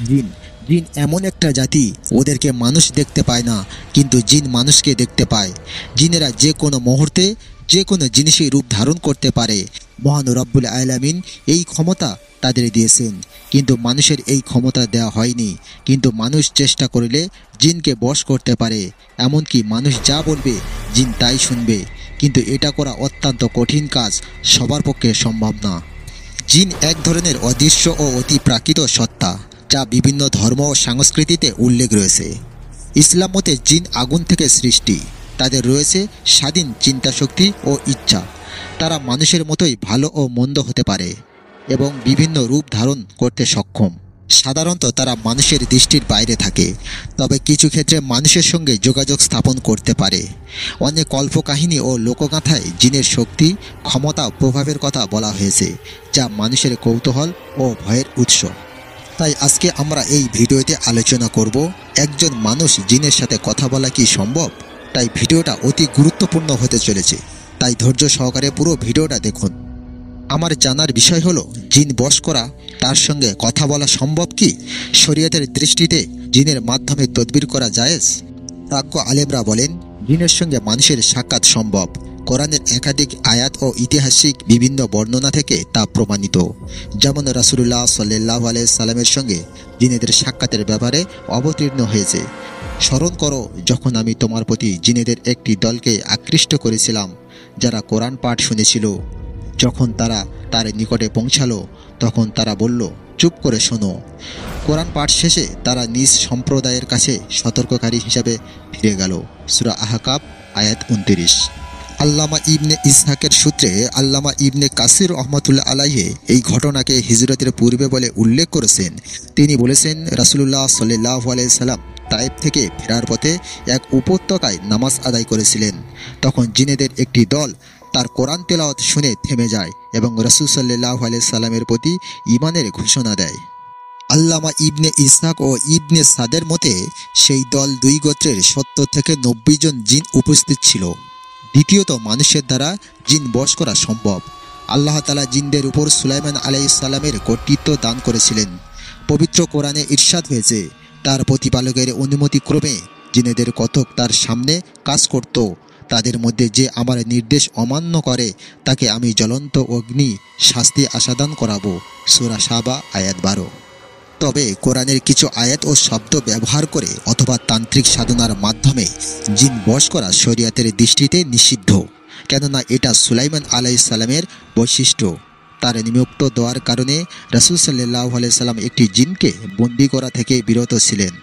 জিন জিন এমন একটা জাতি, ওদেরকে মানুষ দেখতে পায় না, কিন্তু জিন মানুষকে দেখতে পায়। জিনেরা যে কোনো মুহূর্তে যে কোনো জিনিসের রূপ ধারণ করতে পারে। মহান রব্বুল আলামিন এই ক্ষমতা তাদের দিয়েছেন, কিন্তু মানুষের এই ক্ষমতা দেওয়া হয়নি। কিন্তু মানুষ চেষ্টা করলে জিনকে বশ করতে পারে। এমনকি মানুষ যা বলবে জিন তাই শুনবে, কিন্তু এটা করা অত্যন্ত কঠিন কাজ, সবার পক্ষে সম্ভব না। জিন এক ধরনের অদৃশ্য ও অতি প্রাকৃত সত্তা, যা বিভিন্ন ধর্ম ও সংস্কৃতিতে উল্লেখ রয়েছে। ইসলাম মতে জিন আগুন থেকে সৃষ্টি। তাদের রয়েছে স্বাধীন চিন্তাশক্তি ও ইচ্ছা। তারা মানুষের মতোই ভালো ও মন্দ হতে পারে এবং বিভিন্ন রূপ ধারণ করতে সক্ষম। সাধারণত তারা মানুষের দৃষ্টির বাইরে থাকে, তবে কিছু ক্ষেত্রে মানুষের সঙ্গে যোগাযোগ স্থাপন করতে পারে। অনেক কল্পকাহিনী ও লোকগাথায় জিনের শক্তি, ক্ষমতা ও প্রভাবের কথা বলা হয়েছে, যা মানুষের কৌতূহল ও ভয়ের উৎস। তাই আজকে আমরা এই ভিডিওতে আলোচনা করব, একজন মানুষ জিনের সাথে কথা বলা কি সম্ভব? তাই ভিডিওটা অতি গুরুত্বপূর্ণ হতে চলেছে, তাই ধৈর্য সহকারে পুরো ভিডিওটা দেখুন। আমার জানার বিষয় হলো, জিন বশ করা, তার সঙ্গে কথা বলা সম্ভব কি? শরীয়তের দৃষ্টিতে জিনের মাধ্যমে তদবির করা জায়েজ? প্রাজ্ঞ আলেমরা বলেন, জিনের সঙ্গে মানুষের সাক্ষাৎ সম্ভব। কোরআনের একাধিক আয়াত ও ঐতিহাসিক বিভিন্ন বর্ণনা থেকে তা প্রমাণিত। যেমন রাসূলুল্লাহ সাল্লাল্লাহু আলাইহি সাল্লামের সঙ্গে জিনেদের সাক্ষাতের ব্যাপারে অবতীর্ণ হয়েছে, স্মরণ করো যখন আমি তোমার প্রতি জিনেদের একটি দলকে আকৃষ্ট করেছিলাম, যারা কোরআন পাঠ শুনেছিল। যখন তারা তার নিকটে পৌঁছালো, তখন তারা বলল, চুপ করে শোনো। কোরআন পাঠ শেষে তারা নিজ সম্প্রদায়ের কাছে সতর্ককারী হিসাবে ফিরে গেল। সূরা আহকাব আয়াত 29। আল্লামা ইবনে ইসহাকের সূত্রে আল্লামা ইবনে কাসির রহমাতুল্লাহ আলাইহি এই ঘটনাকে হিজরতের পূর্বে বলে উল্লেখ করেছেন। তিনি বলেছেন, রাসূলুল্লাহ সাল্লাল্লাহু আলাইহি সাল্লাম তায়েফ থেকে ফেরার পথে এক উপত্যকায় নামাজ আদায় করেছিলেন। তখন জিনেদের একটি দল তার কোরআন তেলাওয়াত শুনে থেমে যায় এবং রাসূল সাল্লাল্লাহু আলাইহি সাল্লামের প্রতি ঈমানের ঘোষণা দেয়। আল্লামা ইবনে ইসহাক ও ইবনে সাদের মতে সেই দল 2 গোত্রের 70 থেকে 90 জন জিন উপস্থিত ছিল। দ্বিতীয়ত, মানুষের দ্বারা জিন বশ করা সম্ভব। আল্লাহ তাআলা জিনদের উপর সুলাইমান আলাইহিস সালামের কর্তৃত্ব দান করেছিলেন। পবিত্র কোরআনে ইরশাদ হয়েছে, তার প্রতিপালকের অনুমতিক্রমে জিনেদের কতক তার সামনে কাজ করত। তাদের মধ্যে যে আমার নির্দেশ অমান্য করে তাকে আমি জ্বলন্ত অগ্নি শাস্তি আসাদান করাবো। সূরা সাবা আয়াত 12। তবে কোরআনের কিছু আয়াত ও শব্দ ব্যবহার করে অথবা তান্ত্রিক সাধনার মাধ্যমে জিন বশ করা শরিয়াতের দৃষ্টিতে নিষিদ্ধ, কেননা এটা সুলাইমান আলাইহিস সালামের বৈশিষ্ট্য। তার নিমুক্ত দেওয়ার কারণে রাসূল সাল্লাল্লাহু আলাইহি সাল্লাম একটি জিনকে বন্দী করা থেকে বিরত ছিলেন।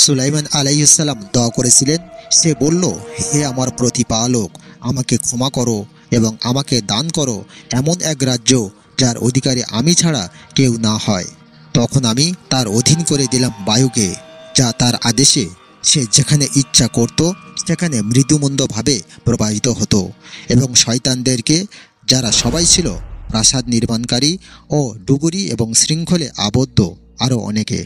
সুলাইমান আলাইহিস সালাম দোয়া করেছিলেন, সে বলল, হে আমার প্রতিপালক, আমাকে ক্ষমা করো এবং আমাকে দান করো এমন এক রাজ্য যার অধিকারী আমি ছাড়া কেউ না হয়। তখন আমি তার অধীন করে দিলাম বায়ুকে, যা তার আদেশে সে যেখানে ইচ্ছা করত সেখানে মৃদুমন্দভাবে প্রবাহিত হতো, এবং শয়তানদেরকে, যারা সবাই ছিল প্রাসাদ নির্মাণকারী ও ডুবুরি এবং শৃঙ্খলে আবদ্ধ, আরও অনেকে।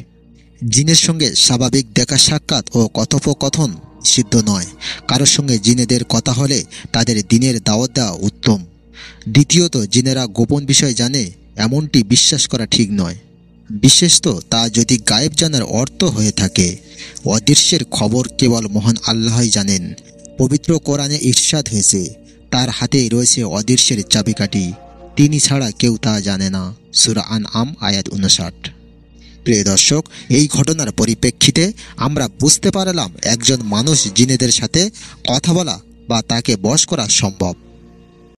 জিনের সঙ্গে স্বাভাবিক দেখা সাক্ষাৎ ও কথোপকথন সিদ্ধ নয়। কারোর সঙ্গে জিনেদের কথা হলে তাদের দিনের দাওয়াত দেওয়া উত্তম। দ্বিতীয়ত, জিনেরা গোপন বিষয় জানে এমনটি বিশ্বাস করা ঠিক নয়, বিশেষত তা যদি গায়েব জানার অর্থ হয়ে থাকে। অদৃশ্যের খবর কেবল মহান আল্লাহই জানেন। পবিত্র কোরআনে ইরশাদ হয়েছে, তার হাতেই রয়েছে অদৃশ্যের চাবিকাঠি, তিনি ছাড়া কেউ তা জানে না। সূরা আনআম আয়াত 59। প্রিয় দর্শক, এই ঘটনার পরিপ্রেক্ষিতে আমরা বুঝতে পারলাম একজন মানুষ জিনেদের সাথে কথা বলা বা তাকে বশ করা সম্ভব।